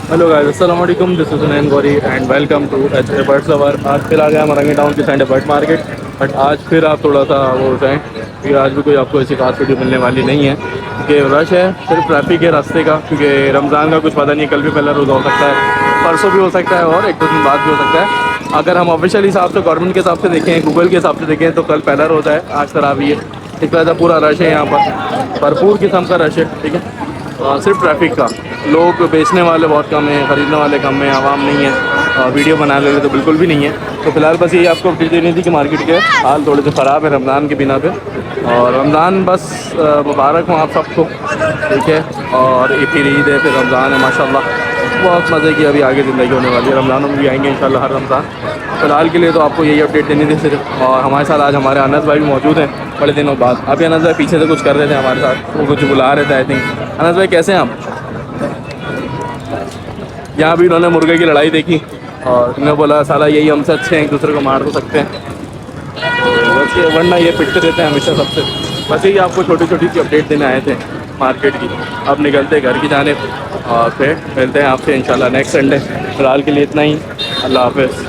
Hello guys, अस्सलाम वालेकुम। This is Nain Gauri and welcome to H birds lover. आज फिर आ गया मरंगी टाउन के सैंडे बर्ड मार्केट। बट आज फिर आप थोड़ा सा वो हो जाएँ कि आज भी कोई आपको ऐसी खास वीडियो मिलने वाली नहीं है क्योंकि रश है, सिर्फ ट्रैफिक है रास्ते का। क्योंकि रमज़ान का कुछ पता नहीं, कल भी पहला रोज़ा हो सकता है, परसों भी हो सकता है और एक दो दिन बाद भी हो सकता है। अगर हम ऑफिशियल हिसाब से, गवर्नमेंट के हिसाब से देखें, गूगल के हिसाब से देखें तो कल पहला रोज़ा है, आज तरावी है। इस वजह से पूरा रश है यहाँ पर, भरपूर किस्म का रश है। ठीक है, सिर्फ ट्रैफिक का, लोग बेचने वाले बहुत कम हैं, ख़रीदने वाले कम हैं, आवाम नहीं है। वीडियो बनाने वाले तो बिल्कुल भी नहीं है। तो फिलहाल बस यही आपको अपडेट देनी थी कि मार्केट के हाल थोड़े से ख़राब है रमज़ान के बिना पे। और रमज़ान बस मुबारक हो आप सबको। ठीक है, और फिर ईद है, फिर रमज़ान है, माशाल्लाह बहुत मज़े की अभी आगे ज़िंदगी होने वाली है। रमज़ानों में भी आएंगे इंशाल्लाह हर रमज़ान। फिलहाल के लिए तो आपको यही अपडेट देनी थी सिर्फ। और हमारे साथ आज हमारे अनस भाई भी मौजूद हैं बड़े दिनों बाद। अभी अनस भाई पीछे से कुछ कर रहे थे हमारे साथ, वो कुछ बुला रहे थे आई थिंक। अनस भाई कैसे हैं आप? यहाँ भी उन्होंने मुर्गे की लड़ाई देखी और उन्होंने बोला साला यही हमसे अच्छे हैं, एक दूसरे को मार तो सकते हैं। तो बस ये, वरना ये पिटते रहते हैं हमेशा सबसे। बस यही आपको छोटी छोटी सी अपडेट देने आए थे मार्केट की। अब निकलते हैं घर की जानिब और फिर मिलते हैं आपसे इंशाल्लाह नेक्स्ट संडे। फिलहाल के लिए इतना ही। अल्लाह हाफ़िज़।